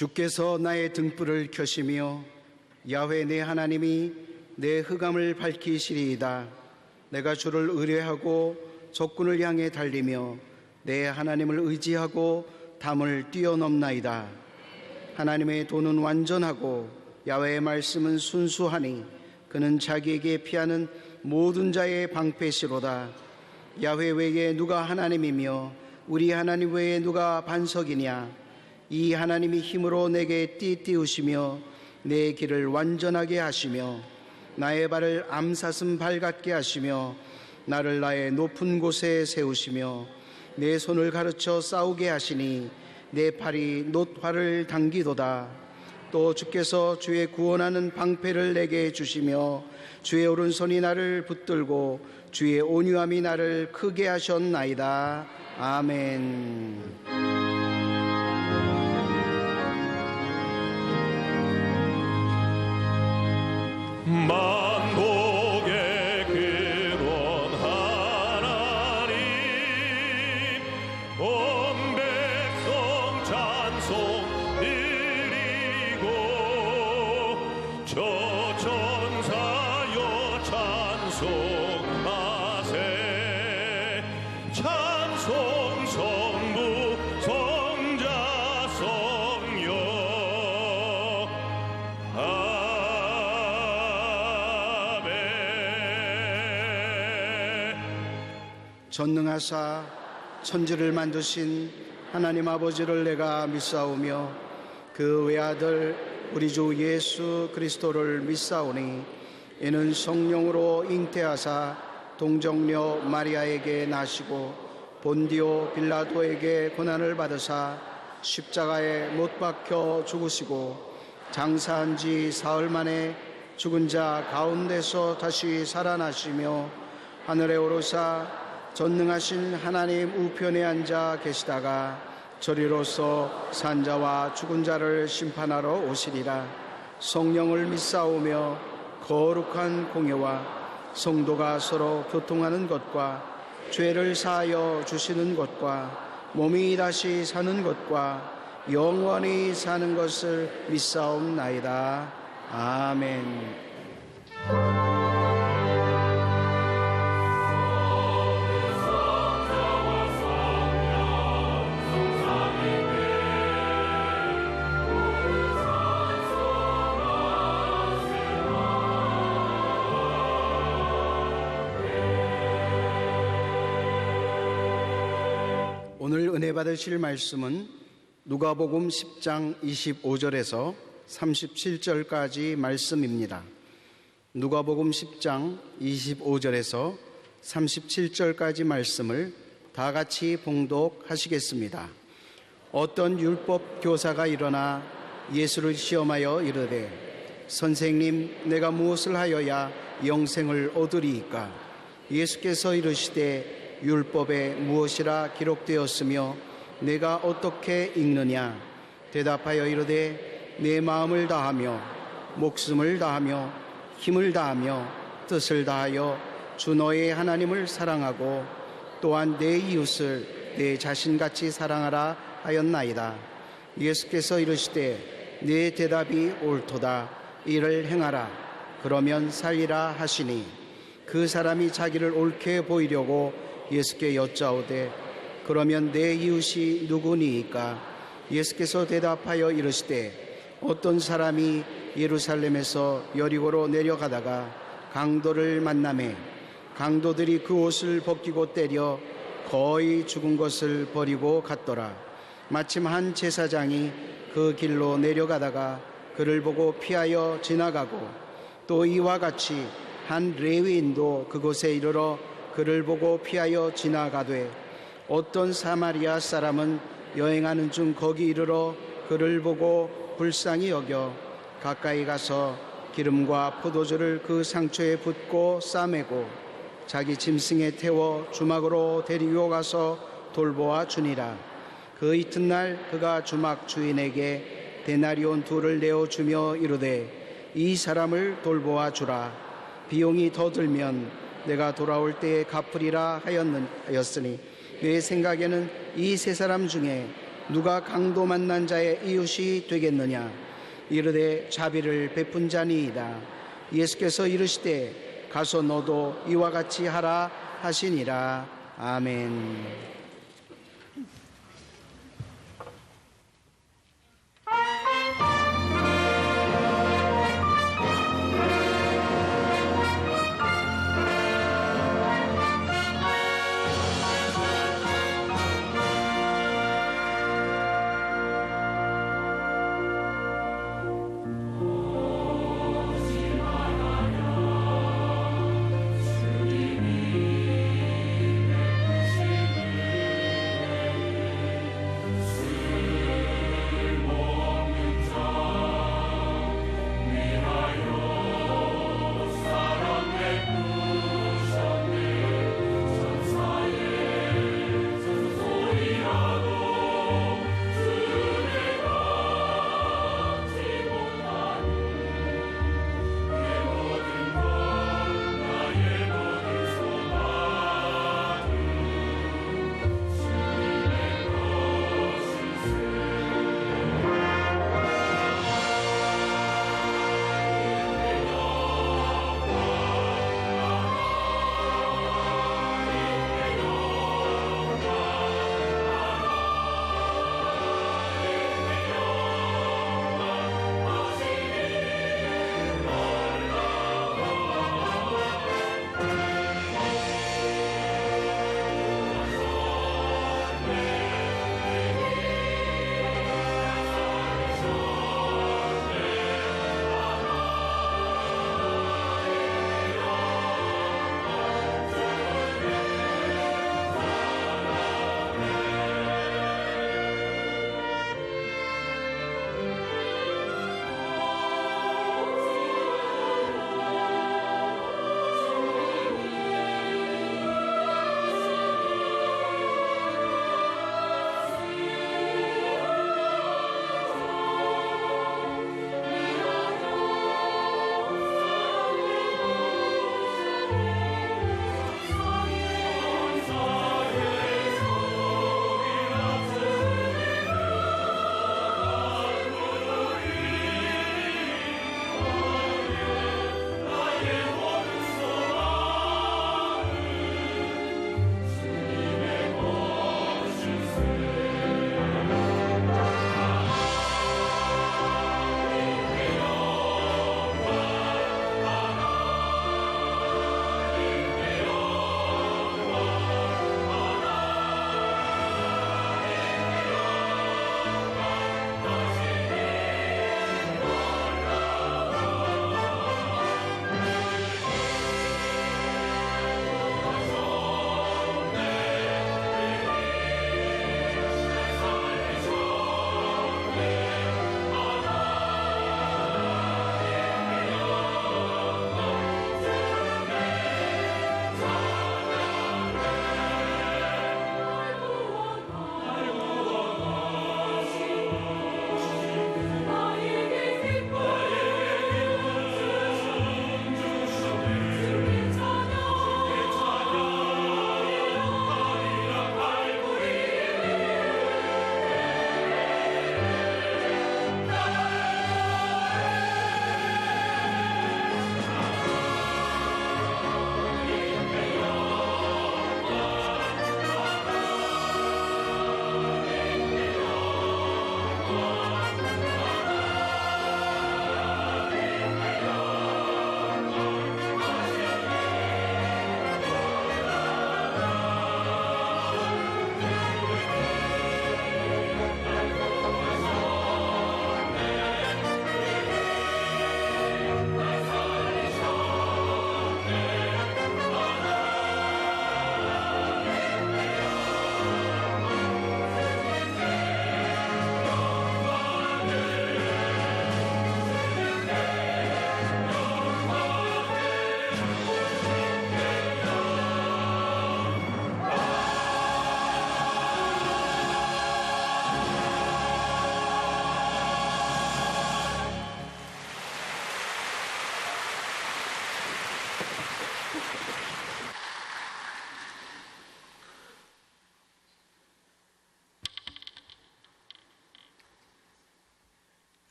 주께서 나의 등불을 켜시며 야훼 내 하나님이 내 흑암을 밝히시리이다. 내가 주를 의뢰하고 적군을 향해 달리며 내 하나님을 의지하고 담을 뛰어넘나이다. 하나님의 도는 완전하고 야훼의 말씀은 순수하니 그는 자기에게 피하는 모든 자의 방패시로다. 야훼 외에 누가 하나님이며 우리 하나님 외에 누가 반석이냐. 이 하나님이 힘으로 내게 띠띠우시며 내 길을 완전하게 하시며 나의 발을 암사슴 발 같게 하시며 나를 나의 높은 곳에 세우시며 내 손을 가르쳐 싸우게 하시니 내 팔이 놋활을 당기도다. 또 주께서 주의 구원하는 방패를 내게 주시며 주의 오른손이 나를 붙들고 주의 온유함이 나를 크게 하셨나이다. 아멘. 만복의 근원 하나님, 온 백성 찬송 드리고 저 천사여 찬송하세. 찬송 성부 성자 성령 전능하사 천지를 만드신 하나님 아버지를 내가 믿사오며 그 외아들 우리 주 예수 그리스도를 믿사오니 이는 성령으로 잉태하사 동정녀 마리아에게 나시고 본디오 빌라도에게 고난을 받으사 십자가에 못 박혀 죽으시고 장사한 지 사흘 만에 죽은 자 가운데서 다시 살아나시며 하늘에 오르사 전능하신 하나님 우편에 앉아 계시다가 저리로서 산자와 죽은 자를 심판하러 오시리라. 성령을 믿사오며 거룩한 공예와 성도가 서로 교통하는 것과 죄를 사하여 주시는 것과 몸이 다시 사는 것과 영원히 사는 것을 믿사옵나이다. 아멘. 오늘 은혜 받으실 말씀은 누가복음 10장 25절에서 37절까지 말씀입니다. 누가복음 10장 25절에서 37절까지 말씀을 다 같이 봉독하시겠습니다. 어떤 율법 교사가 일어나 예수를 시험하여 이르되 선생님, 내가 무엇을 하여야 영생을 얻으리이까? 예수께서 이르시되 율법에 무엇이라 기록되었으며 내가 어떻게 읽느냐? 대답하여 이르되 내 마음을 다하며 목숨을 다하며 힘을 다하며 뜻을 다하여 주 너의 하나님을 사랑하고 또한 내 이웃을 내 자신같이 사랑하라 하였나이다. 예수께서 이르시되 내 대답이 옳도다. 이를 행하라. 그러면 살리라 하시니 그 사람이 자기를 옳게 보이려고 예수께 여짜오되 그러면 내 이웃이 누구니이까? 예수께서 대답하여 이르시되 어떤 사람이 예루살렘에서 여리고로 내려가다가 강도를 만나매 강도들이 그 옷을 벗기고 때려 거의 죽은 것을 버리고 갔더라. 마침 한 제사장이 그 길로 내려가다가 그를 보고 피하여 지나가고 또 이와 같이 한 레위인도 그곳에 이르러 그를 보고 피하여 지나가되 어떤 사마리아 사람은 여행하는 중 거기 이르러 그를 보고 불쌍히 여겨 가까이 가서 기름과 포도주를 그 상처에 붓고 싸매고 자기 짐승에 태워 주막으로 데리고 가서 돌보아 주니라. 그 이튿날 그가 주막 주인에게 데나리온 2를 내어주며 이르되 이 사람을 돌보아 주라. 비용이 더 들면 내가 돌아올 때에 갚으리라 하였으니 내 생각에는 이 세 사람 중에 누가 강도 만난 자의 이웃이 되겠느냐? 이르되 자비를 베푼 자니이다. 예수께서 이르시되 가서 너도 이와 같이 하라 하시니라. 아멘.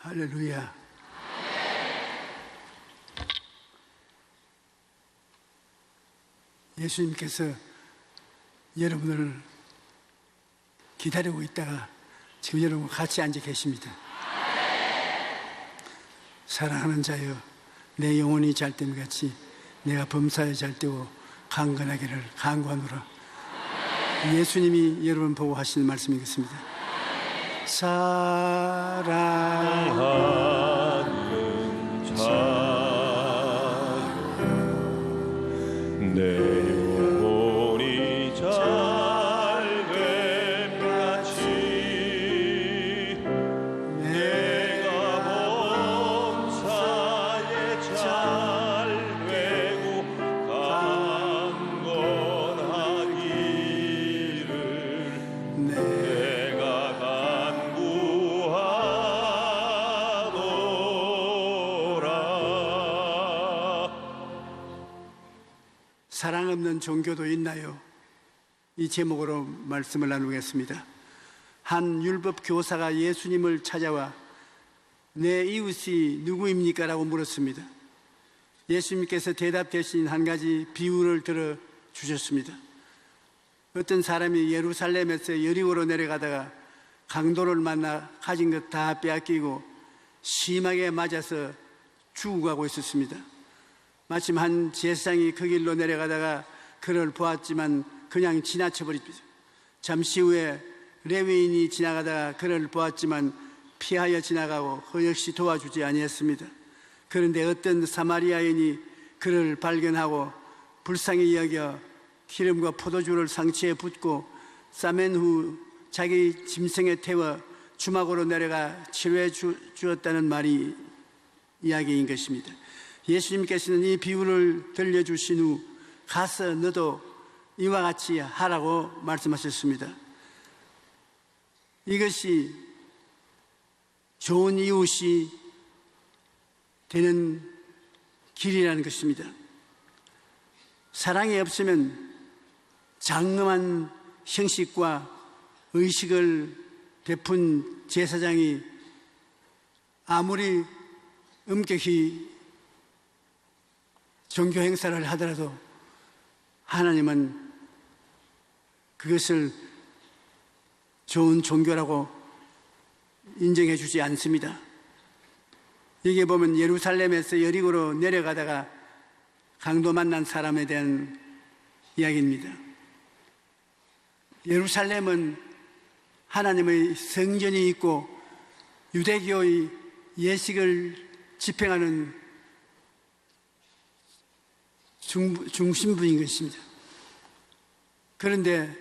할렐루야. 예수님께서 여러분을 기다리고 있다가 지금 여러분 같이 앉아 계십니다. 사랑하는 자여, 내 영혼이 잘됨 같이 내가 범사에 잘되고 강건하기를 간구하노라. 예수님이 여러분 보고 하시는 말씀이겠습니다. 사랑하는 자여, 내 영혼이 잘됨 같이 내가 범사에 잘되고 강건하기를 내가 간구하노라. 사랑 없는 종교도 있나요? 이 제목으로 말씀을 나누겠습니다. 한 율법 교사가 예수님을 찾아와 내 이웃이 누구입니까? 라고 물었습니다. 예수님께서 대답 대신 한 가지 비유를 들어 주셨습니다. 어떤 사람이 예루살렘에서 여리고로 내려가다가 강도를 만나 가진 것 다 빼앗기고 심하게 맞아서 죽어가고 있었습니다. 마침 한 제사장이 그 길로 내려가다가 그를 보았지만 그냥 지나쳐버렸죠. 잠시 후에 레위인이 지나가다가 그를 보았지만 피하여 지나가고 그 역시 도와주지 아니했습니다. 그런데 어떤 사마리아인이 그를 발견하고 불쌍히 여겨 기름과 포도주를 상처에 붓고 싸맨 후 자기 짐승에 태워 주막으로 내려가 치료해 주었다는 말이 이야기인 것입니다. 예수님께서는 이 비유를 들려주신 후 가서 너도 이와 같이 하라고 말씀하셨습니다. 이것이 좋은 이웃이 되는 길이라는 것입니다. 사랑이 없으면 장엄한 형식과 의식을 베푼 제사장이 아무리 엄격히 종교 행사를 하더라도 하나님은 그것을 좋은 종교라고 인정해 주지 않습니다. 여기에 보면 예루살렘에서 여리고로 내려가다가 강도 만난 사람에 대한 이야기입니다. 예루살렘은 하나님의 성전이 있고 유대교의 예식을 집행하는 중심부인 것입니다. 그런데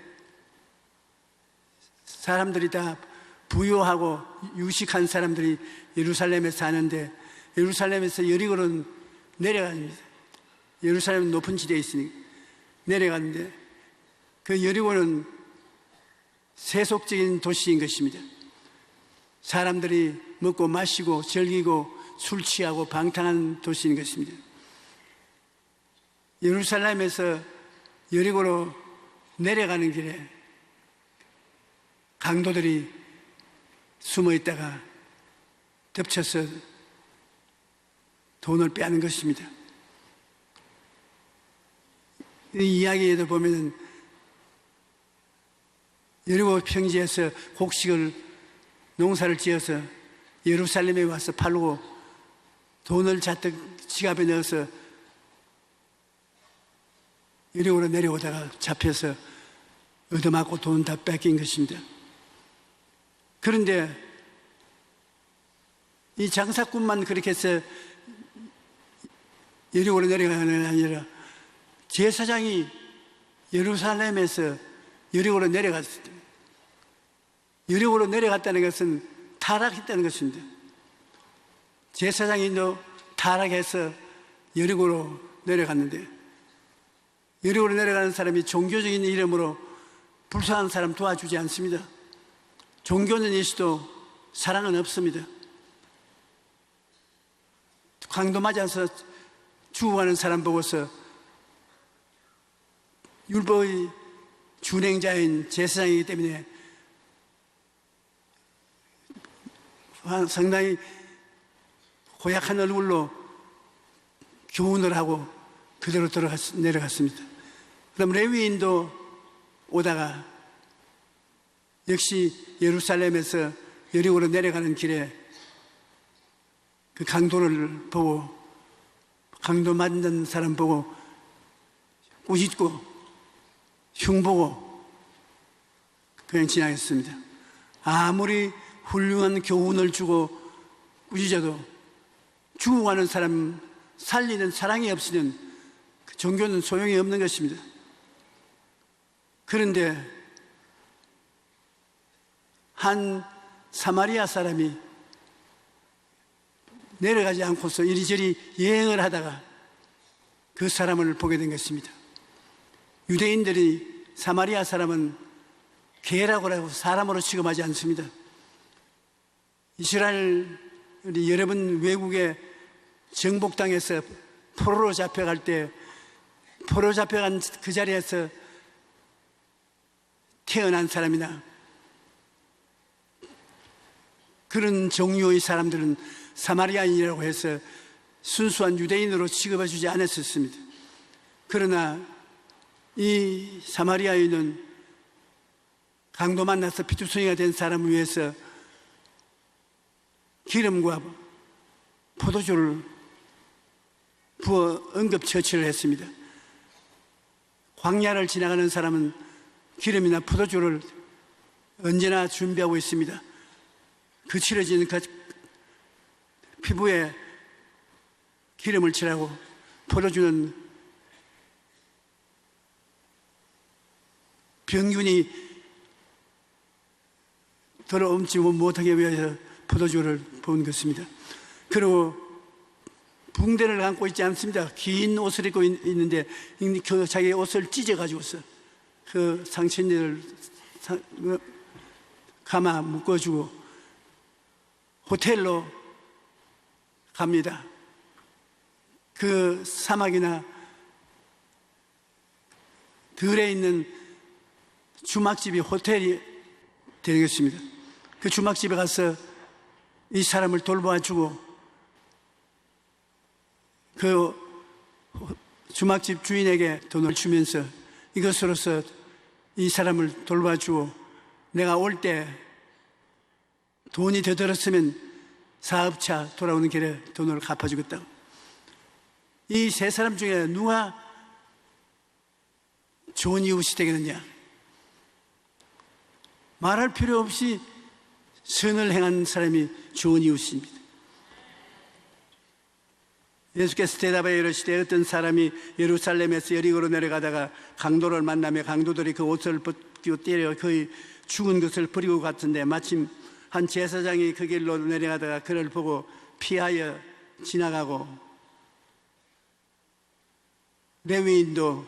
사람들이 다 부유하고 유식한 사람들이 예루살렘에 사는데 예루살렘에서 여리고로 내려갑니다. 예루살렘은 높은 지대에 있으니 내려가는데 그 여리고는 세속적인 도시인 것입니다. 사람들이 먹고 마시고 즐기고 술 취하고 방탕한 도시인 것입니다. 예루살렘에서 여리고로 내려가는 길에 강도들이 숨어 있다가 덮쳐서 돈을 빼앗는 것입니다. 이 이야기에도 보면 여리고 평지에서 곡식을 농사를 지어서 예루살렘에 와서 팔고 돈을 잔뜩 지갑에 넣어서 여리고로 내려오다가 잡혀서 얻어맞고 돈 다 뺏긴 것입니다. 그런데 이 장사꾼만 그렇게 해서 여리고로 내려가는 게 아니라 제사장이 예루살렘에서 여리고로 내려갔을 때 여리고로 내려갔다는 것은 타락했다는 것입니다. 제사장이 타락해서 여리고로 내려갔는데 여리고로 내려가는 사람이 종교적인 이름으로 불쌍한 사람 도와주지 않습니다. 종교는 있어도 사랑은 없습니다. 강도 맞아서 죽어가는 사람 보고서 율법의 준행자인 제사장이기 때문에 상당히 고약한 얼굴로 교훈을 하고 그대로 내려갔습니다. 그다음 레위인도 오다가 역시 예루살렘에서 여리고로 내려가는 길에 그 강도를 보고, 강도 맞는 사람 보고 꾸짖고 흉보고 그냥 지나갔습니다. 아무리 훌륭한 교훈을 주고 꾸짖어도 죽어가는 사람 살리는 사랑이 없이는 그 종교는 소용이 없는 것입니다. 그런데 한 사마리아 사람이 내려가지 않고서 이리저리 여행을 하다가 그 사람을 보게 된 것입니다. 유대인들이 사마리아 사람은 개라고 하고 사람으로 취급하지 않습니다. 이스라엘이 여러 번 외국에 정복당해서 포로로 잡혀갈 때 포로 잡혀간 그 자리에서 태어난 사람이나 그런 종류의 사람들은 사마리아인이라고 해서 순수한 유대인으로 취급해 주지 않았었습니다. 그러나 이 사마리아인은 강도 만나서 피투성이가 된 사람을 위해서 기름과 포도주를 부어 응급처치를 했습니다. 광야를 지나가는 사람은 기름이나 포도주를 언제나 준비하고 있습니다. 그 치러진 그 피부에 기름을 칠하고 포도주는 병균이 들어옴지 못하게 위해서 포도주를 부은 것입니다. 그리고 붕대를 감고 있지 않습니다. 긴 옷을 입고 있는데 자기 옷을 찢어가지고서 그 상처들을 감아 묶어주고 호텔로 갑니다. 그 사막이나 들에 있는 주막집이 호텔이 되는 것입니다. 그 주막집에 가서 이 사람을 돌봐주고 그 주막집 주인에게 돈을 주면서 이것으로서 이 사람을 돌봐주고 내가 올 때 돈이 더 들었으면 사업차 돌아오는 길에 돈을 갚아주겠다고. 이 세 사람 중에 누가 좋은 이웃이 되겠느냐? 말할 필요 없이 선을 행한 사람이 좋은 이웃입니다. 예수께서 대답하여 이르시되 어떤 사람이 예루살렘에서 여리고로 내려가다가 강도를 만나며 강도들이 그 옷을 벗기고 때려 거의 죽은 것을 버리고 갔던데 마침 한 제사장이 그 길로 내려가다가 그를 보고 피하여 지나가고 레위인도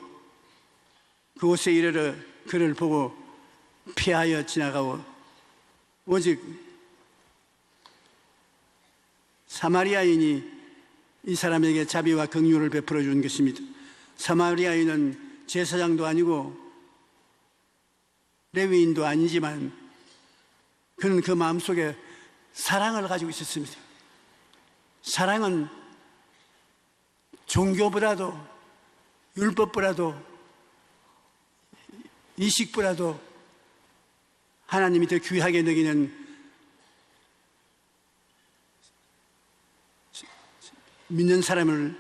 그곳에 이르러 그를 보고 피하여 지나가고 오직 사마리아인이 이 사람에게 자비와 긍휼을 베풀어 준 것입니다. 사마리아인은 제사장도 아니고 레위인도 아니지만 그는 그 마음속에 사랑을 가지고 있었습니다. 사랑은 종교보다도 율법보다도 이식보다도 하나님이 더 귀하게 여기는 믿는 사람을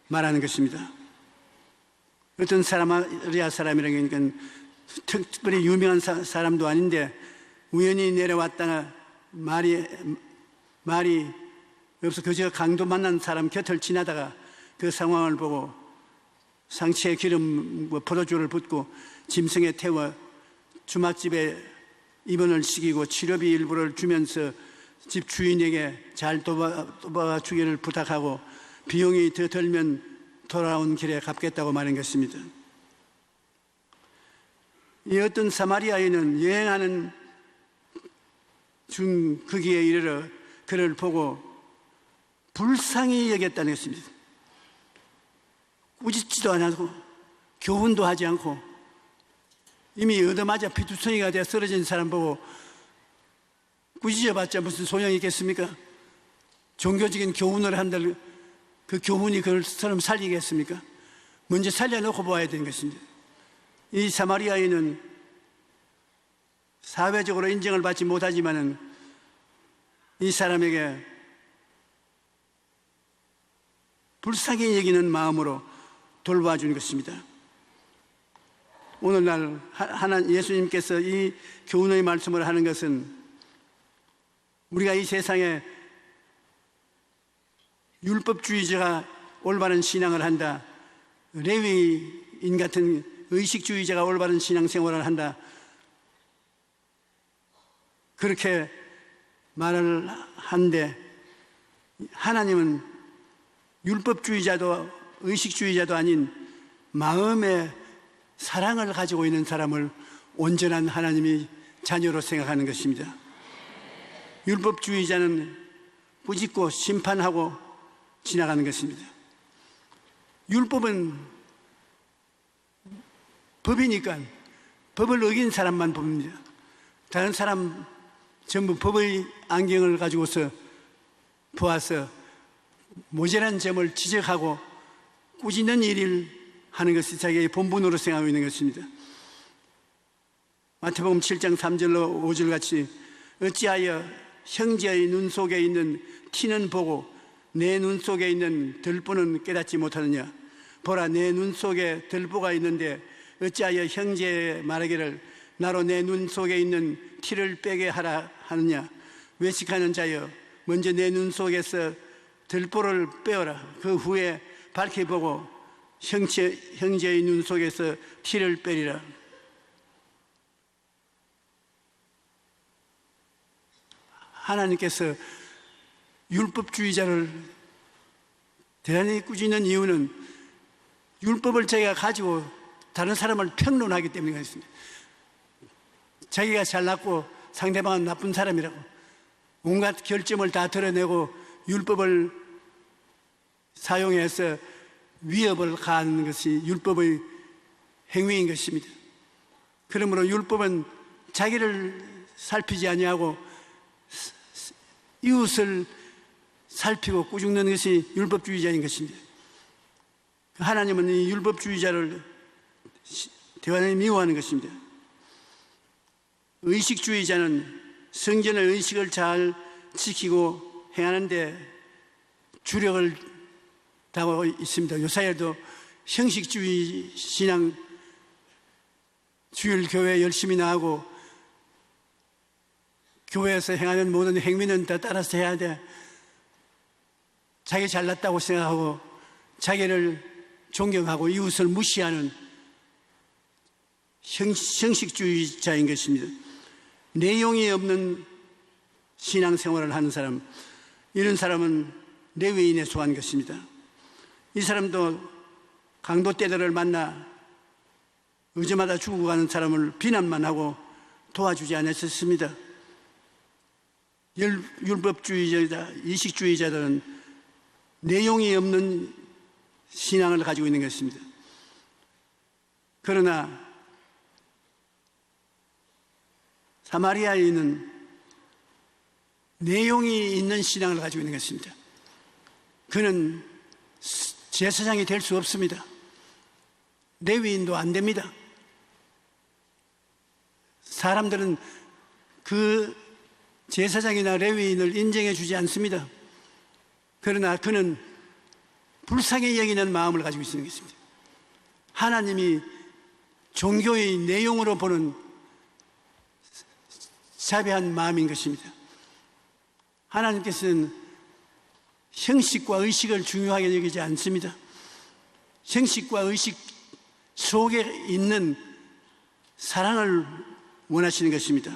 말하는 것입니다. 어떤 사마리아 사람이라는 건 특별히 유명한 사람도 아닌데 우연히 내려왔다가 말이 없어 그저 강도 만난 사람 곁을 지나다가 그 상황을 보고 상체에 기름 포도주를 붓고 짐승에 태워 주막집에 입원을 시키고 치료비 일부를 주면서 집 주인에게 잘 돌봐주기를 부탁하고 비용이 더 들면 돌아온 길에 갚겠다고 말한 것입니다. 이 어떤 사마리아인은 여행하는 중 거기에 이르러 그를 보고 불쌍히 여겼다는 것입니다. 꾸짖지도 않고 교훈도 하지 않고 이미 얻어맞아 피투성이가 되어 쓰러진 사람 보고 꾸짖어봤자 무슨 소용이 있겠습니까? 종교적인 교훈을 한들 그 교훈이 그걸 사람 살리겠습니까? 먼저 살려놓고 보아야 되는 것입니다. 이 사마리아인은 사회적으로 인정을 받지 못하지만은 이 사람에게 불쌍히 여기는 마음으로 돌봐주는 것입니다. 오늘날 예수님께서 이 교훈의 말씀을 하는 것은 우리가 이 세상에 율법주의자가 올바른 신앙을 한다, 레위인 같은 의식주의자가 올바른 신앙생활을 한다, 그렇게 말을 한데 하나님은 율법주의자도 의식주의자도 아닌 마음의 사랑을 가지고 있는 사람을 온전한 하나님이 자녀로 생각하는 것입니다. 율법주의자는 꾸짖고 심판하고 지나가는 것입니다. 율법은 법이니까 법을 어긴 사람만 법입니다. 다른 사람 전부 법의 안경을 가지고서 보아서 모자란 점을 지적하고 꾸짖는 일을 하는 것이 자기의 본분으로 생각하고 있는 것입니다. 마태복음 7장 3절로 5절 같이 어찌하여 형제의 눈 속에 있는 티는 보고 내 눈 속에 있는 들보는 깨닫지 못하느냐. 보라, 내 눈 속에 들보가 있는데 어찌하여 형제의 말하기를 나로 내 눈 속에 있는 티를 빼게 하라 하느냐. 외식하는 자여, 먼저 내 눈 속에서 들보를 빼어라. 그 후에 밝히 보고 형제의 눈 속에서 티를 빼리라. 하나님께서 율법주의자를 대단히 꾸짖는 이유는 율법을 자기가 가지고 다른 사람을 평론하기 때문에 그렇습니다. 자기가 잘났고 상대방은 나쁜 사람이라고 온갖 결점을 다 드러내고 율법을 사용해서 위협을 가하는 것이 율법의 행위인 것입니다. 그러므로 율법은 자기를 살피지 아니하고 이웃을 살피고 꾸짖는 것이 율법주의자인 것입니다. 하나님은 이 율법주의자를 대단히 미워하는 것입니다. 의식주의자는 성전의 의식을 잘 지키고 행하는데 주력을 다하고 있습니다. 요사야도 형식주의 신앙 주일 교회 열심히 나가고 교회에서 행하는 모든 행위는 다 따라서 해야 돼. 자기 잘났다고 생각하고 자기를 존경하고 이웃을 무시하는 형식주의자인 것입니다. 내용이 없는 신앙생활을 하는 사람, 이런 사람은 레위인에 속한 것입니다. 이 사람도 강도 떼들을 만나 의제마다 죽어가는 사람을 비난만 하고 도와주지 않았습니다. 율법주의자, 이식주의자들은 내용이 없는 신앙을 가지고 있는 것입니다. 그러나 사마리아인은 내용이 있는 신앙을 가지고 있는 것입니다. 그는 제사장이 될 수 없습니다. 레위인도 안 됩니다. 사람들은 그 제사장이나 레위인을 인정해 주지 않습니다. 그러나 그는 불쌍히 여기는 마음을 가지고 있는 것입니다. 하나님이 종교의 내용으로 보는 자비한 마음인 것입니다. 하나님께서는 형식과 의식을 중요하게 여기지 않습니다. 형식과 의식 속에 있는 사랑을 원하시는 것입니다.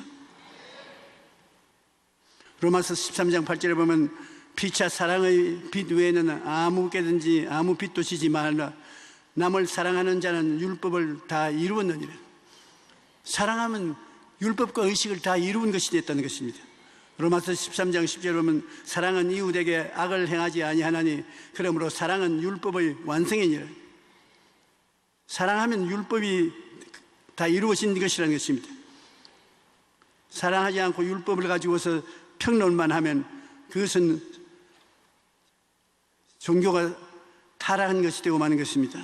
로마서 13장 8절에 보면 피차 사랑의 빛 외에는 아무 깨든지 아무 빛도 지지 말라. 남을 사랑하는 자는 율법을 다 이루었느니라. 사랑하면 율법과 의식을 다 이루은 것이 됐다는 것입니다. 로마서 13장 10절에 보면 사랑은 이웃에게 악을 행하지 아니하나니 그러므로 사랑은 율법의 완성이니라. 사랑하면 율법이 다 이루어진 것이라는 것입니다. 사랑하지 않고 율법을 가지고서 평론만 하면 그것은 종교가 타락한 것이 되고 마는 것입니다.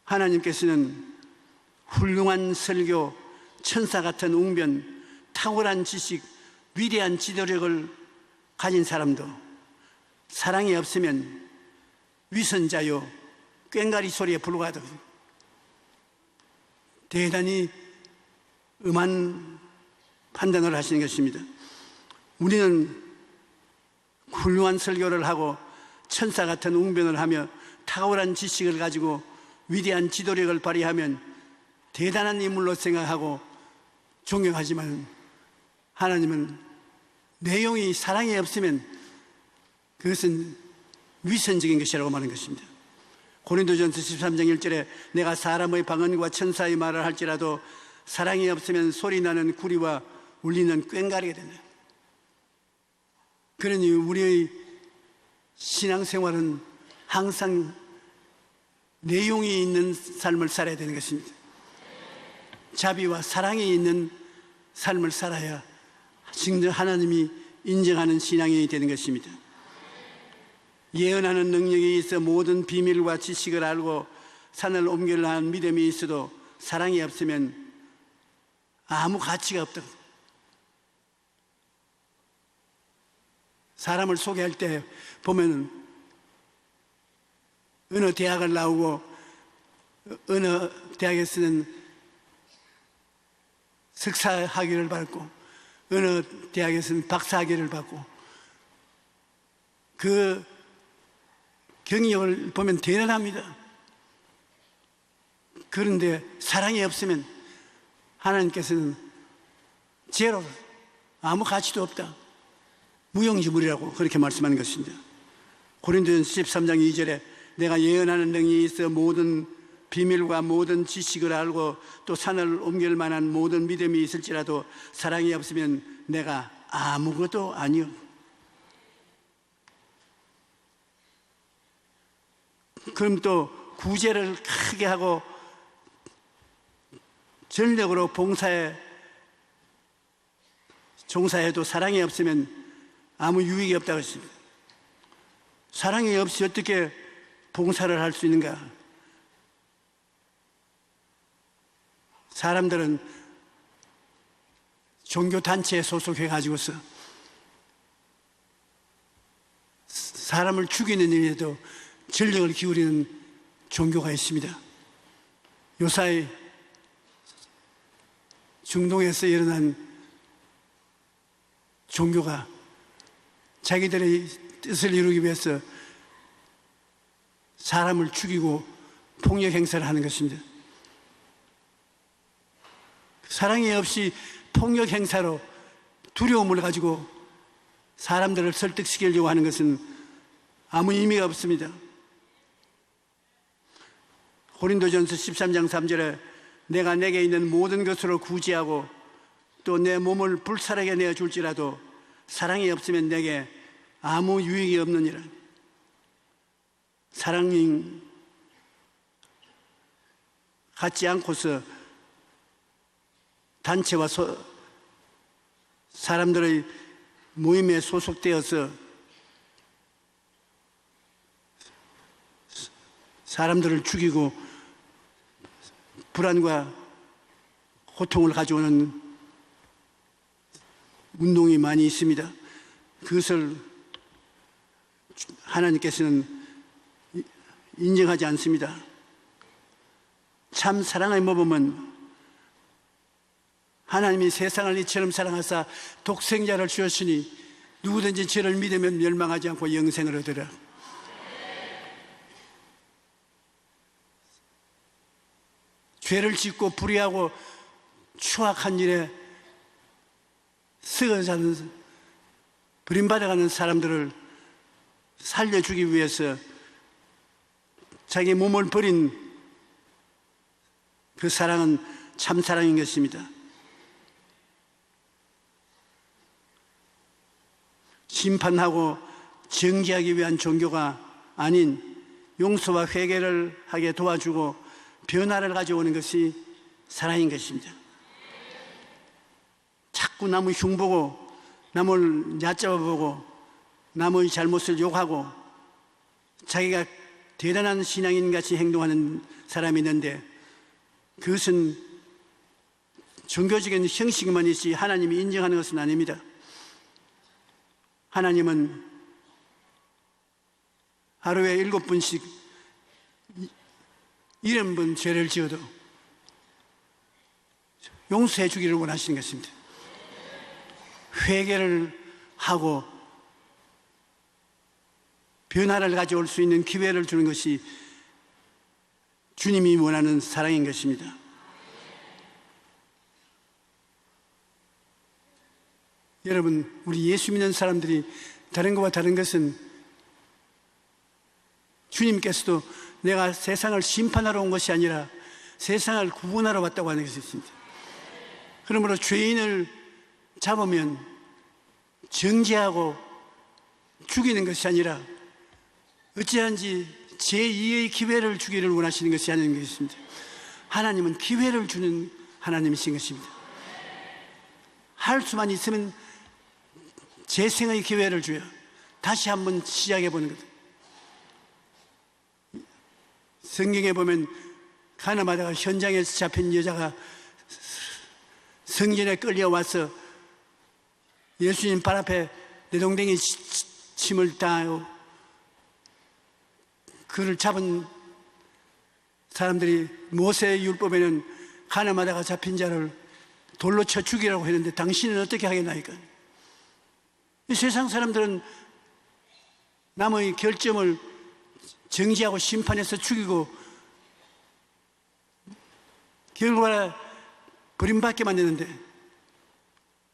하나님께서는 훌륭한 설교, 천사 같은 웅변, 탁월한 지식, 위대한 지도력을 가진 사람도 사랑이 없으면 위선자요, 꽹가리 소리에 불과하다. 대단히 음한 판단을 하시는 것입니다. 우리는 훌륭한 설교를 하고 천사 같은 웅변을 하며 탁월한 지식을 가지고 위대한 지도력을 발휘하면 대단한 인물로 생각하고 존경하지만 하나님은 내용이 사랑이 없으면 그것은 위선적인 것이라고 말하는 것입니다. 고린도전서 13장 1절에 내가 사람의 방언과 천사의 말을 할지라도 사랑이 없으면 소리나는 구리와 울리는 꽹가리가 된다. 그러니 우리의 신앙생활은 항상 내용이 있는 삶을 살아야 되는 것입니다. 자비와 사랑이 있는 삶을 살아야 진정 하나님이 인정하는 신앙이 되는 것입니다. 예언하는 능력이 있어 모든 비밀과 지식을 알고 산을 옮기려 하는 믿음이 있어도 사랑이 없으면 아무 가치가 없다. 사람을 소개할 때 보면은 어느 대학을 나오고 어느 대학에서는 석사 학위를 받고 어느 대학에서는 박사 학위를 받고 그 경력을 보면 대단합니다. 그런데 사랑이 없으면 하나님께서는 제로, 아무 가치도 없다. 무용지물이라고 그렇게 말씀하는 것입니다. 고린도전서 13장 2절에 내가 예언하는 능력이 있어 모든 비밀과 모든 지식을 알고 또 산을 옮길 만한 모든 믿음이 있을지라도 사랑이 없으면 내가 아무것도 아니요. 그럼 또 구제를 크게 하고 전력으로 봉사에 종사해도 사랑이 없으면 아무 유익이 없다고 했습니다. 사랑이 없이 어떻게 봉사를 할 수 있는가? 사람들은 종교단체에 소속해가지고서 사람을 죽이는 일에도 전력을 기울이는 종교가 있습니다. 요사이 중동에서 일어난 종교가 자기들의 뜻을 이루기 위해서 사람을 죽이고 폭력 행사를 하는 것입니다. 사랑이 없이 폭력 행사로 두려움을 가지고 사람들을 설득시키려고 하는 것은 아무 의미가 없습니다. 고린도전서 13장 3절에 내가 내게 있는 모든 것으로 구제하고 또 내 몸을 불살하게 내어줄지라도 사랑이 없으면 내게 아무 유익이 없느니라. 사랑이 갖지 않고서 단체와 사람들의 모임에 소속되어서 사람들을 죽이고 불안과 고통을 가져오는 운동이 많이 있습니다. 그것을 하나님께서는 인정하지 않습니다. 참 사랑의 모범은 하나님이 세상을 이처럼 사랑하사 독생자를 주었으니 누구든지 저를 믿으면 멸망하지 않고 영생을 얻으라. 죄를 짓고 불의하고 추악한 일에 썩어가는 버림받아가는 사람들을 살려주기 위해서 자기 몸을 버린 그 사랑은 참 사랑인 것입니다. 심판하고 정죄하기 위한 종교가 아닌 용서와 회개를 하게 도와주고 변화를 가져오는 것이 사랑인 것입니다. 자꾸 남을 흉보고 남을 얕잡아보고 남의 잘못을 욕하고 자기가 대단한 신앙인 같이 행동하는 사람이 있는데 그것은 종교적인 형식만 있지 하나님이 인정하는 것은 아닙니다. 하나님은 하루에 7번씩 70번 죄를 지어도 용서해 주기를 원하시는 것입니다. 회개를 하고 변화를 가져올 수 있는 기회를 주는 것이 주님이 원하는 사랑인 것입니다. 여러분, 우리 예수 믿는 사람들이 다른 것과 다른 것은 주님께서도 내가 세상을 심판하러 온 것이 아니라 세상을 구원하러 왔다고 하는 것이 있습니다. 그러므로 죄인을 잡으면 정죄하고 죽이는 것이 아니라 어찌하든지 제2의 기회를 주기를 원하시는 것이 아닌 것입니다. 하나님은 기회를 주는 하나님이신 것입니다. 할 수만 있으면 재생의 기회를 줘요. 다시 한번 시작해 보는 것. 성경에 보면 가나마다가 현장에서 잡힌 여자가 성전에 끌려와서 예수님 발 앞에 내동댕이 침을 당하고 그를 잡은 사람들이 모세의 율법에는 가나마다가 잡힌 자를 돌로 쳐 죽이라고 했는데 당신은 어떻게 하겠나이까? 이 세상 사람들은 남의 결점을 정지하고 심판해서 죽이고 결과를 버림받게 만드는데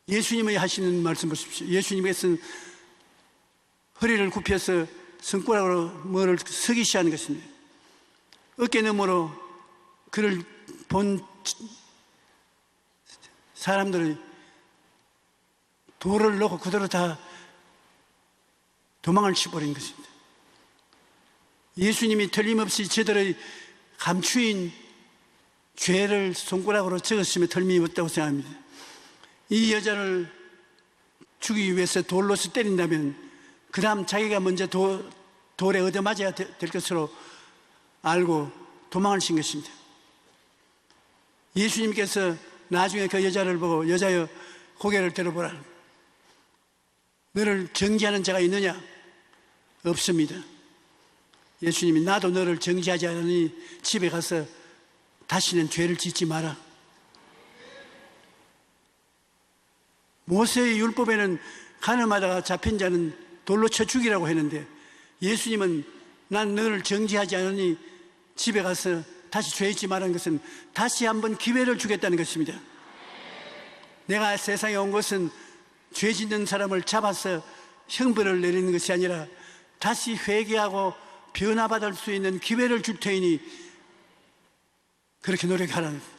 예수님이 하시는 말씀 보십시오. 예수님께서는 허리를 굽혀서 손가락으로 뭐를 서기시하는 것입니다. 어깨 너머로 그를 본 사람들은 돌을 놓고 그대로 다 도망을 치버린 것입니다. 예수님이 틀림없이 저들의 감추인 죄를 손가락으로 적었으면 틀림없다고 생각합니다. 이 여자를 죽이기 위해서 돌로서 때린다면 그 다음 자기가 먼저 돌에 얻어맞아야 될 것으로 알고 도망을 친 것입니다. 예수님께서 나중에 그 여자를 보고 여자여 고개를 들어보라. 너를 정죄하는 자가 있느냐? 없습니다. 예수님이 나도 너를 정죄하지 않으니 집에 가서 다시는 죄를 짓지 마라. 모세의 율법에는 가늠하다가 잡힌 자는 돌로 쳐 죽이라고 했는데 예수님은 난 너를 정죄하지 않으니 집에 가서 다시 죄 짓지 말라는 것은 다시 한번 기회를 주겠다는 것입니다. 내가 세상에 온 것은 죄 짓는 사람을 잡아서 형벌을 내리는 것이 아니라 다시 회개하고 변화받을 수 있는 기회를 줄 테니 그렇게 노력하라는 거예요.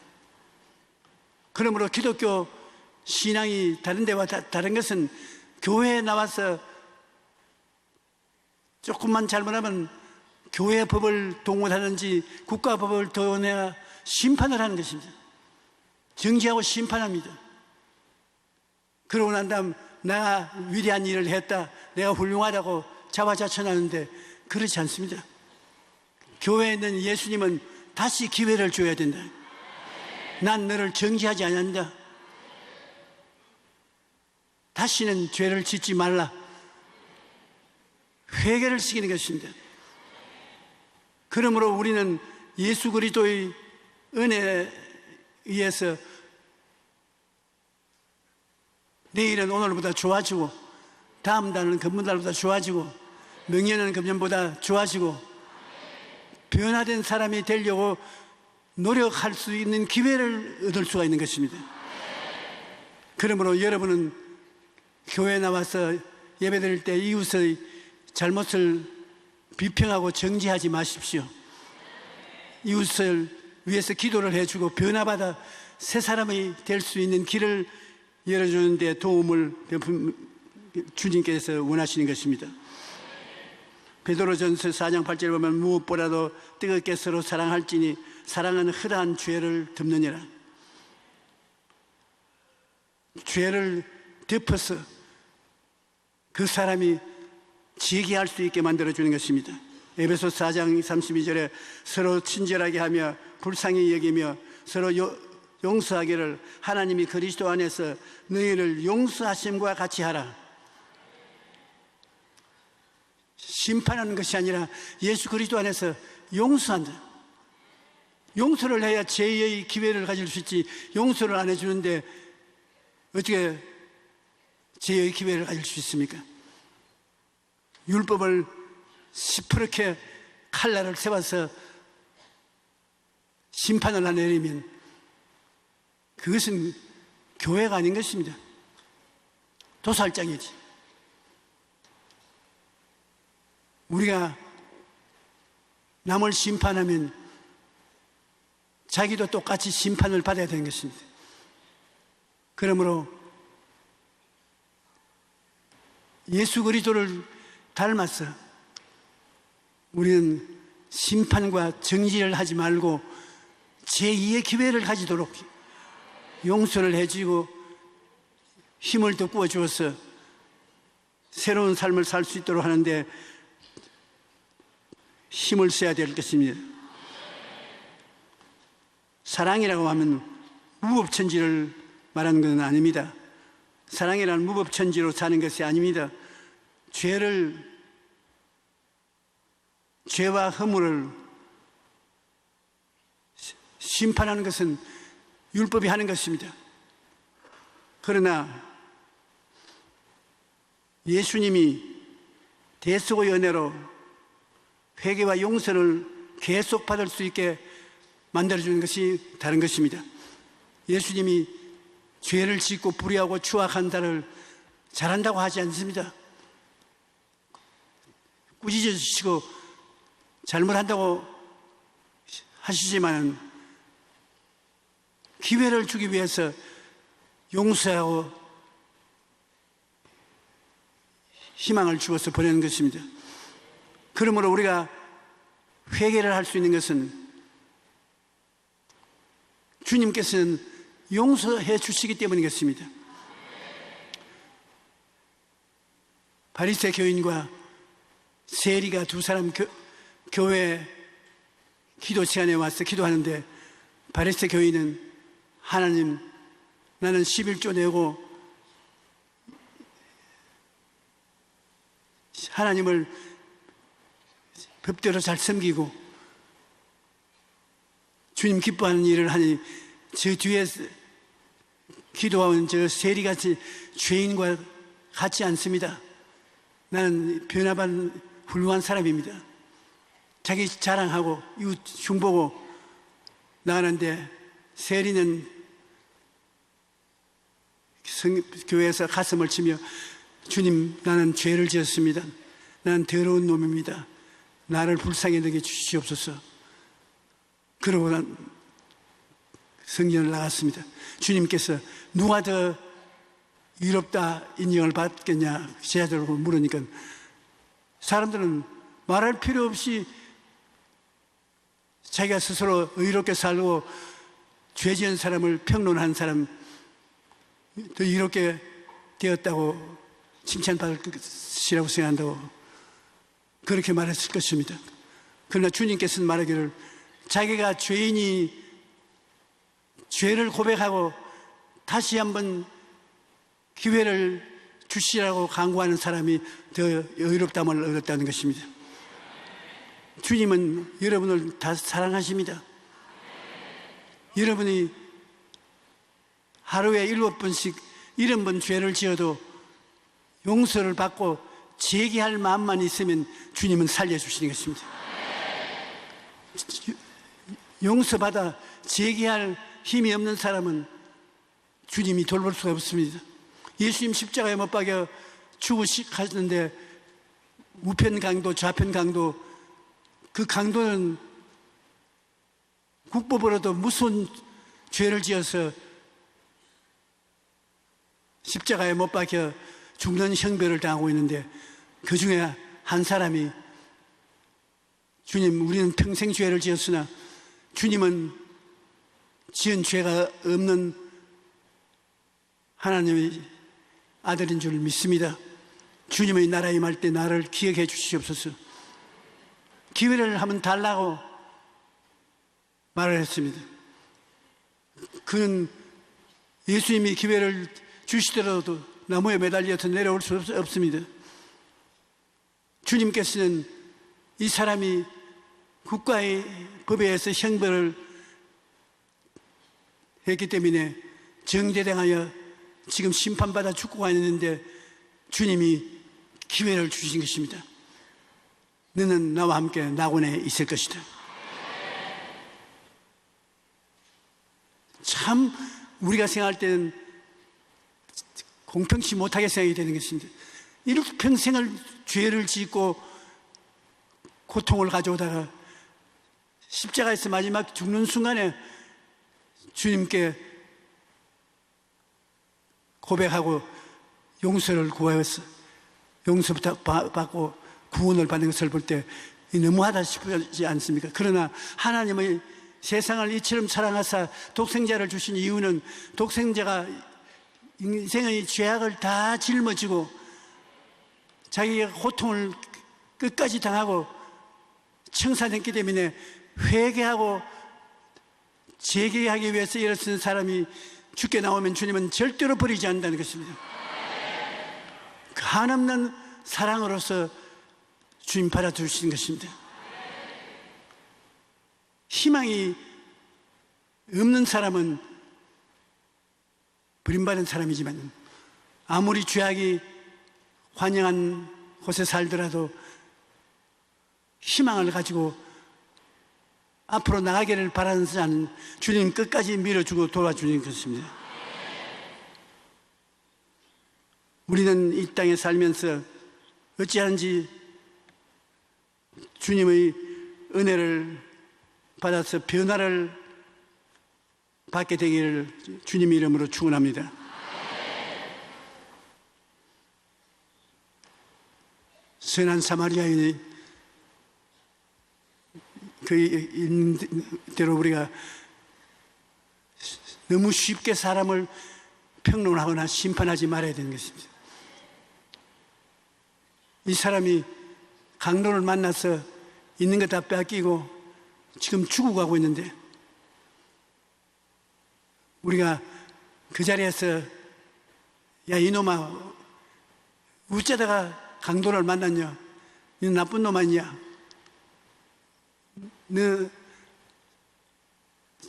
그러므로 기독교 신앙이 다른 데와 다른 것은 교회에 나와서 조금만 잘못하면 교회 법을 동원하든지 국가법을 동원해야 심판을 하는 것입니다. 정죄하고 심판합니다. 그러고 난 다음 내가 위대한 일을 했다, 내가 훌륭하다고 자화자찬하는데 그렇지 않습니다. 교회에 있는 예수님은 다시 기회를 줘야 된다. 난 너를 정죄하지 않는다. 다시는 죄를 짓지 말라. 회개를 시키는 것입니다. 그러므로 우리는 예수 그리스도의 은혜에 의해서 내일은 오늘보다 좋아지고 다음 달은 금년보다 좋아지고 명년은 금년보다 좋아지고 변화된 사람이 되려고 노력할 수 있는 기회를 얻을 수가 있는 것입니다. 그러므로 여러분은 교회에 나와서 예배드릴 때 이웃의 잘못을 비평하고 정죄하지 마십시오. 이웃을 위해서 기도를 해주고 변화받아 새 사람이 될 수 있는 길을 열어주는 데 도움을 주님께서 원하시는 것입니다. 베드로전서 4장 8절에 보면 무엇보다도 뜨겁게 서로 사랑할지니 사랑은 허다한 죄를 덮느니라. 죄를 덮어서 그 사람이 재개할 수 있게 만들어주는 것입니다. 에베소 4장 32절에 서로 친절하게 하며 불쌍히 여기며 서로 용서하기를 하나님이 그리스도 안에서 너희를 용서하심과 같이 하라. 심판하는 것이 아니라 예수 그리스도 안에서 용서한다. 용서를 해야 죄의 기회를 가질 수 있지, 용서를 안 해주는데 어떻게 죄의 기회를 가질 수 있습니까? 율법을 시퍼렇게 칼날을 세워서 심판을 내리면 그것은 교회가 아닌 것입니다. 도살장이지. 우리가 남을 심판하면 자기도 똑같이 심판을 받아야 되는 것입니다. 그러므로 예수 그리스도를 닮아서 우리는 심판과 정죄를 하지 말고 제2의 기회를 가지도록 용서를 해주고 힘을 더 부어주어서 새로운 삶을 살 수 있도록 하는데 힘을 써야 될 것입니다. 사랑이라고 하면 무법천지를 말하는 것은 아닙니다. 사랑이라는 무법천지로 사는 것이 아닙니다. 죄와 허물을 심판하는 것은 율법이 하는 것입니다. 그러나 예수님이 대속의 은혜로 회개와 용서를 계속 받을 수 있게 만들어주는 것이 다른 것입니다. 예수님이 죄를 짓고 불의하고 추악한 자를 잘한다고 하지 않습니다. 꾸짖으시고 잘못한다고 하시지만 기회를 주기 위해서 용서하고 희망을 주어서 보내는 것입니다. 그러므로 우리가 회개를 할 수 있는 것은 주님께서는 용서해 주시기 때문이겠습니다. 바리새 교인과 세리가 두 사람 교회 기도 시간에 와서 기도하는데 바리새 교인은 하나님, 나는 11조 내고 하나님을 법대로 잘 섬기고 주님 기뻐하는 일을 하니 저 뒤에 기도하는 저 세리같이 죄인과 같지 않습니다. 나는 변화받은 훌륭한 사람입니다. 자기 자랑하고 이웃 흉보고 나가는데 세리는 교회에서 가슴을 치며 주님, 나는 죄를 지었습니다. 나는 더러운 놈입니다. 나를 불쌍히 여겨 주시옵소서. 그러고 난 성전을 나갔습니다. 주님께서 누가 더 의롭다 인정을 받겠냐 제자들로 물으니까 사람들은 말할 필요 없이 자기가 스스로 의롭게 살고 죄 지은 사람을 평론한 사람 더 의롭게 되었다고 칭찬받을 것이라고 생각한다고 그렇게 말했을 것입니다. 그러나 주님께서는 말하기를 자기가 죄인이 죄를 고백하고 다시 한번 기회를 주시라고 간구하는 사람이 더 의롭다함을 얻었다는 것입니다. 주님은 여러분을 다 사랑하십니다. 여러분이 하루에 7번씩 70번 죄를 지어도 용서를 받고 재개할 마음만 있으면 주님은 살려주시는 것입니다. 용서받아 재개할 힘이 없는 사람은 주님이 돌볼 수가 없습니다. 예수님 십자가에 못 박여 죽으시는데 우편 강도 좌편 강도 그 강도는 국법으로도 무슨 죄를 지어서 십자가에 못 박혀 죽는 형벌을 당하고 있는데 그 중에 한 사람이 주님, 우리는 평생 죄를 지었으나 주님은 지은 죄가 없는 하나님의 아들인 줄 믿습니다. 주님의 나라에 임할 때 나를 기억해 주시옵소서. 기회를 한번 달라고 말을 했습니다. 그는 예수님이 기회를 주시더라도 나무에 매달려서 내려올 수 없습니다. 주님께서는 이 사람이 국가의 법에 의해서 형벌을 했기 때문에 정죄당하여 지금 심판받아 죽고 있는데 주님이 기회를 주신 것입니다. 너는 나와 함께 낙원에 있을 것이다. 참 우리가 생각할 때는 공평치 못하게 생각이 되는 것입니다. 이렇게 평생을 죄를 짓고 고통을 가져오다가 십자가에서 마지막 죽는 순간에 주님께 고백하고 용서를 구하여서 용서부터 받고 구원을 받는 것을 볼 때 너무하다 싶지 않습니까? 그러나 하나님의 세상을 이처럼 사랑하사 독생자를 주신 이유는 독생자가 인생의 죄악을 다 짊어지고 자기가 고통을 끝까지 당하고 청산했기 때문에 회개하고 재개하기 위해서 일어선 사람이 죽게 나오면 주님은 절대로 버리지 않는다는 것입니다. 그 한없는 사랑으로서 주님 받아주신 것입니다. 희망이 없는 사람은 버림받은 사람이지만 아무리 죄악이 환영한 곳에 살더라도 희망을 가지고 앞으로 나가기를 바라는 자는 주님 끝까지 밀어주고 도와주는 것입니다. 우리는 이 땅에 살면서 어찌하는지 주님의 은혜를 받아서 변화를 받게 되기를 주님의 이름으로 축원합니다. 선한 사마리아인이 그 있는 대로 우리가 너무 쉽게 사람을 평론하거나 심판하지 말아야 되는 것입니다. 이 사람이 강도를 만나서 있는 것 다 뺏기고 지금 죽어가고 있는데 우리가 그 자리에서 야 이놈아 어쩌다가 강도를 만났냐, 너 나쁜 놈 아니냐, 너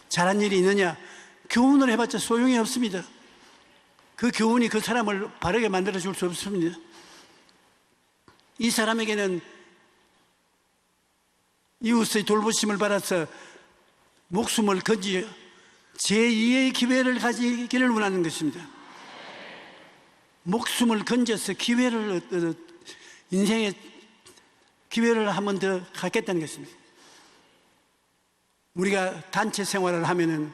잘한 일이 있느냐, 교훈을 해봤자 소용이 없습니다. 그 교훈이 그 사람을 바르게 만들어 줄 수 없습니다. 이 사람에게는 이웃의 돌보심을 받아서 목숨을 건지어 제2의 기회를 가지기를 원하는 것입니다. 목숨을 건져서 기회를 인생의 기회를 한 번 더 갖겠다는 것입니다. 우리가 단체 생활을 하면은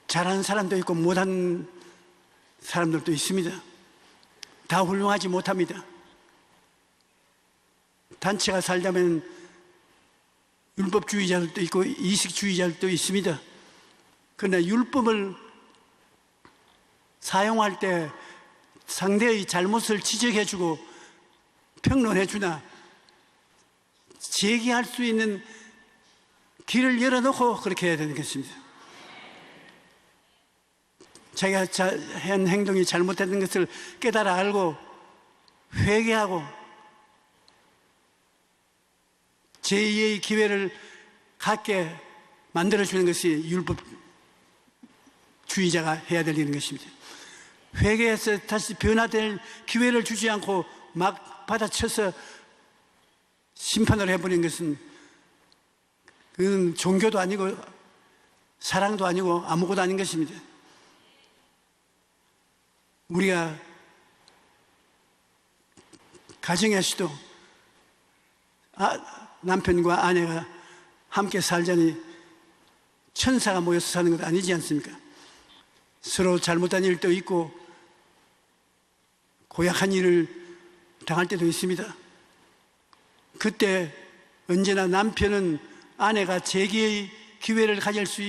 잘하는 사람도 있고 못하는 사람들도 있습니다. 다 훌륭하지 못합니다. 단체가 살자면 율법주의자들도 있고 이식주의자들도 있습니다. 그러나 율법을 사용할 때 상대의 잘못을 지적해주고 평론해주나 제기할 수 있는 길을 열어놓고 그렇게 해야 되는 것입니다. 자기가 한 행동이 잘못된 것을 깨달아 알고 회개하고 제2의 기회를 갖게 만들어주는 것이 율법주의자가 해야 될 일인 것입니다. 회개해서 다시 변화될 기회를 주지 않고 막 받아쳐서 심판을 해버리는 것은 그건 종교도 아니고 사랑도 아니고 아무것도 아닌 것입니다. 우리가 가정에서도 남편과 아내가 함께 살자니 천사가 모여서 사는 것 아니지 않습니까? 서로 잘못한 일도 있고 고약한 일을 당할 때도 있습니다. 그때 언제나 남편은 아내가 재기의 기회를 가질 수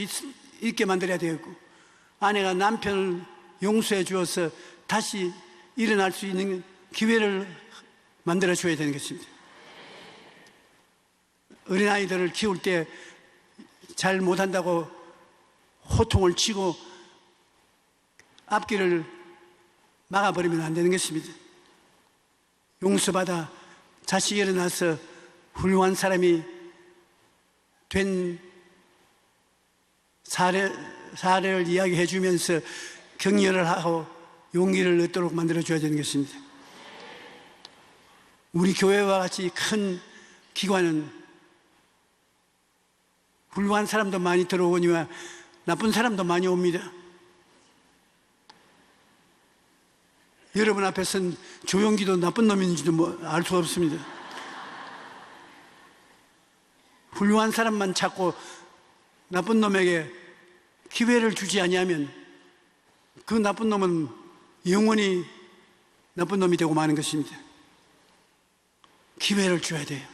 있게 만들어야 되겠고, 아내가 남편을 용서해 주어서 다시 일어날 수 있는 기회를 만들어 줘야 되는 것입니다. 어린아이들을 키울 때 잘 못한다고 호통을 치고 앞길을 막아버리면 안 되는 것입니다. 용서받아 다시 일어나서 훌륭한 사람이 된 사례를 이야기해 주면서 격려를 하고 용기를 얻도록 만들어줘야 되는 것입니다. 우리 교회와 같이 큰 기관은 훌륭한 사람도 많이 들어오니와 나쁜 사람도 많이 옵니다. 여러분 앞에서는 조용기도 나쁜 놈인지도 알 수가 없습니다. 훌륭한 사람만 찾고 나쁜 놈에게 기회를 주지 아니하면 그 나쁜 놈은 영원히 나쁜 놈이 되고 마는 것입니다. 기회를 줘야 돼요.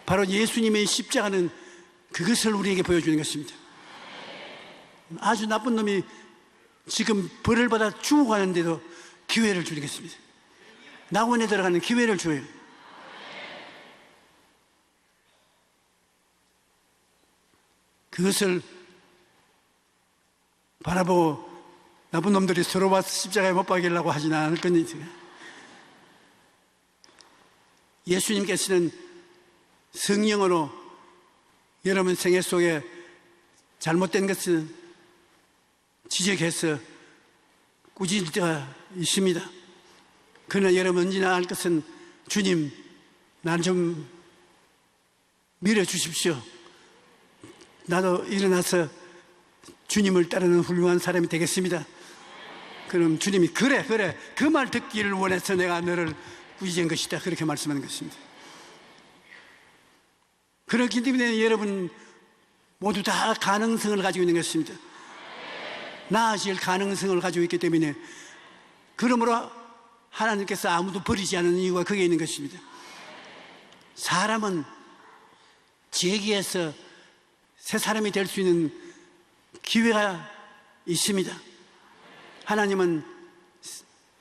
바로 예수님의 십자가는 그것을 우리에게 보여주는 것입니다. 아주 나쁜 놈이 지금 벌을 받아 죽어가는데도 기회를 주는 것입니다. 낙원에 들어가는 기회를 줘요. 그것을 바라보고 나쁜 놈들이 서로 와서 십자가에 못 박이려고 하지는 않을 겁니다. 예수님께서는 성령으로 여러분 생애 속에 잘못된 것을 지적해서 꾸짖을 때가 있습니다. 그러나 여러분 언제나 알 것은 주님, 날 좀 밀어주십시오. 나도 일어나서 주님을 따르는 훌륭한 사람이 되겠습니다. 그럼 주님이 그래 그 말 듣기를 원해서 내가 너를 꾸짖은 것이다, 그렇게 말씀하는 것입니다. 그렇기 때문에 여러분 모두 다 가능성을 가지고 있는 것입니다. 나아질 가능성을 가지고 있기 때문에, 그러므로 하나님께서 아무도 버리지 않는 이유가 거기에 있는 것입니다. 사람은 재기에서 새 사람이 될 수 있는 기회가 있습니다. 하나님은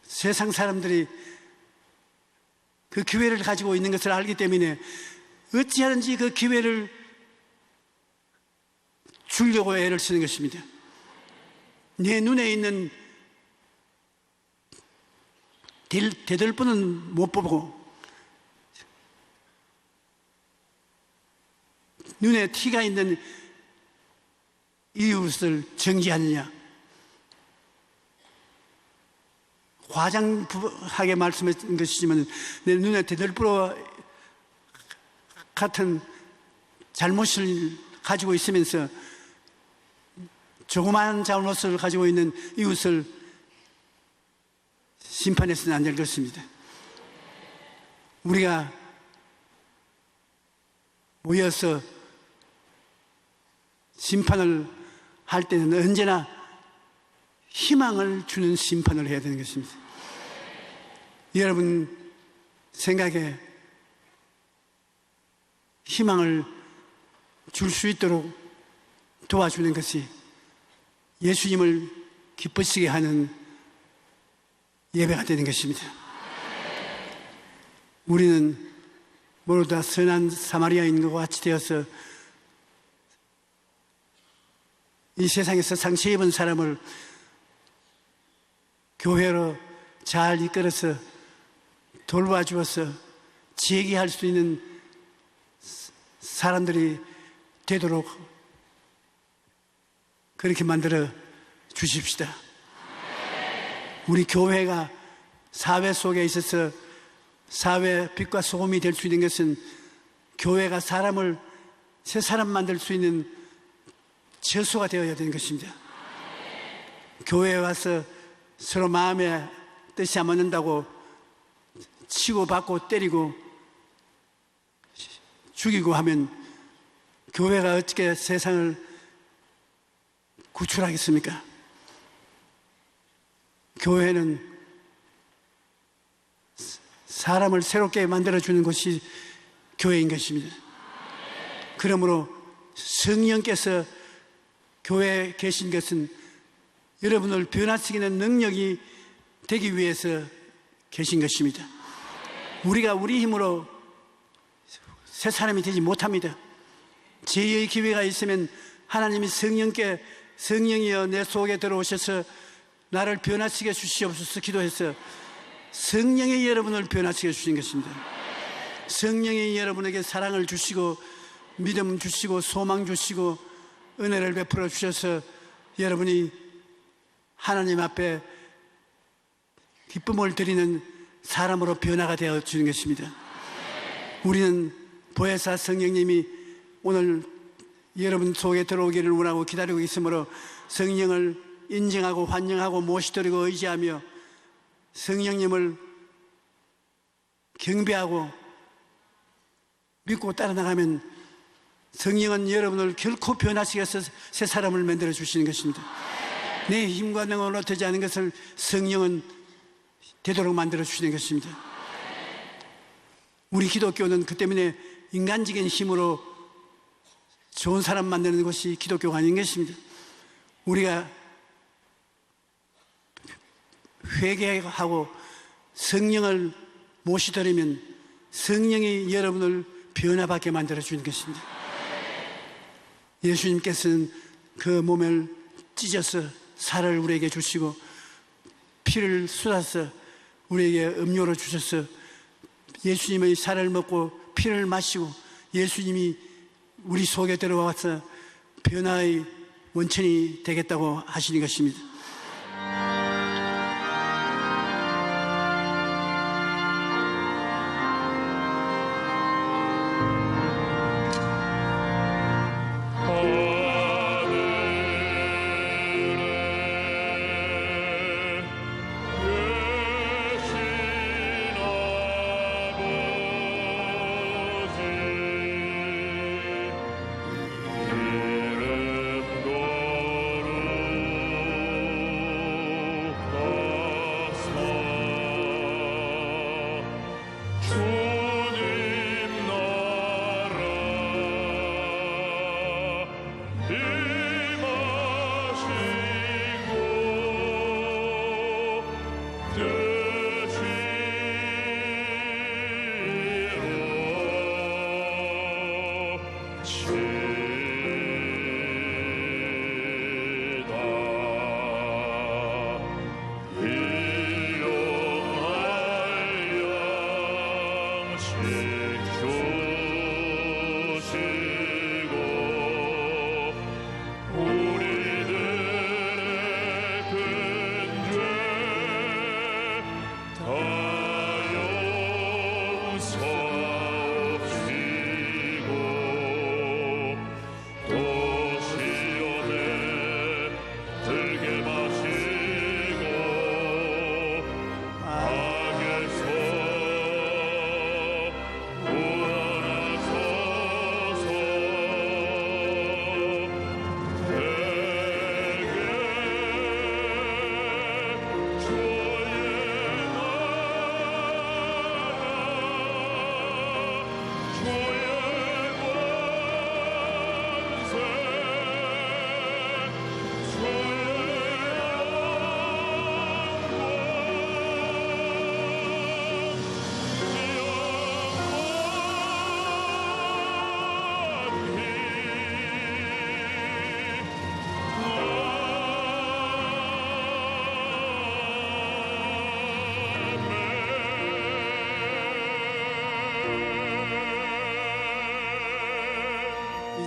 세상 사람들이 그 기회를 가지고 있는 것을 알기 때문에 어찌하든지 그 기회를 주려고 애를 쓰는 것입니다. 내 눈에 있는 대들보는 못 보고 눈에 티가 있는 이웃을 정지하느냐, 과장하게 말씀한 것이지만 내 눈에 대들보 같은 잘못을 가지고 있으면서 조그마한 잘못을 가지고 있는 이웃을 심판해서는 안 될 것입니다. 우리가 모여서 심판을 할 때는 언제나 희망을 주는 심판을 해야 되는 것입니다. 여러분 생각에 희망을 줄 수 있도록 도와주는 것이 예수님을 기쁘시게 하는 예배가 되는 것입니다. 우리는 모두 다 선한 사마리아인과 같이 되어서 이 세상에서 상처 입은 사람을 교회로 잘 이끌어서 돌봐주어서 재기할 수 있는 사람들이 되도록 그렇게 만들어 주십시다. 우리 교회가 사회 속에 있어서 사회 빛과 소금이 될 수 있는 것은 교회가 사람을 새 사람 만들 수 있는 처소가 되어야 되는 것입니다. 교회에 와서 서로 마음에 뜻이 안 맞는다고 치고받고 때리고 죽이고 하면 교회가 어떻게 세상을 구출하겠습니까? 교회는 사람을 새롭게 만들어주는 것이 교회인 것입니다. 그러므로 성령께서 교회에 계신 것은 여러분을 변화시키는 능력이 되기 위해서 계신 것입니다. 우리가 우리 힘으로 새 사람이 되지 못합니다. 제의 기회가 있으면 하나님이 성령이여 내 속에 들어오셔서 나를 변화시켜 주시옵소서 기도해서 성령이 여러분을 변화시켜 주신 것입니다. 성령이 여러분에게 사랑을 주시고 믿음 주시고 소망 주시고 은혜를 베풀어 주셔서 여러분이 하나님 앞에 기쁨을 드리는 사람으로 변화가 되어 주는 것입니다. 우리는 보혜사 성령님이 오늘 여러분 속에 들어오기를 원하고 기다리고 있으므로 성령을 인정하고 환영하고 모시드리고 의지하며 성령님을 경배하고 믿고 따라 나가면 성령은 여러분을 결코 변화시켜서 새 사람을 만들어 주시는 것입니다. 내 힘과 능력으로 되지 않은 것을 성령은 되도록 만들어 주시는 것입니다. 우리 기독교는 그 때문에 인간적인 힘으로 좋은 사람 만드는 것이 기독교가 아닌 것입니다. 우리가 회개하고 성령을 모시드리면 성령이 여러분을 변화받게 만들어 주는 것입니다. 예수님께서는 그 몸을 찢어서 살을 우리에게 주시고 피를 쏟아서 우리에게 음료로 주셔서 예수님의 살을 먹고 피를 마시고 예수님이 우리 속에 들어와서 변화의 원천이 되겠다고 하시는 것입니다.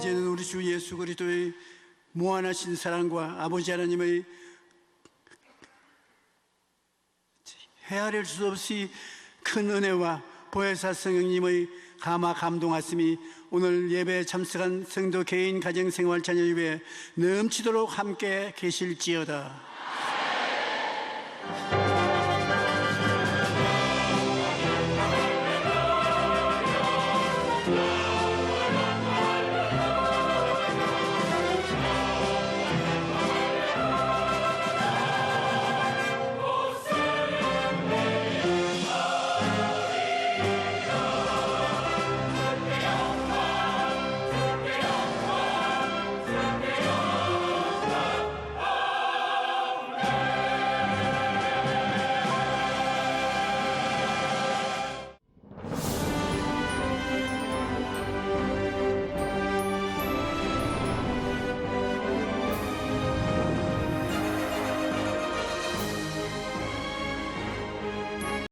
이제는 우리 주 예수 그리스도의 무한하신 사랑과 아버지 하나님의 헤아릴 수 없이 큰 은혜와 보혜사 성령님의 감화 감동하심이 오늘 예배에 참석한 성도 개인 가정생활 자녀 예배에 넘치도록 함께 계실지어다.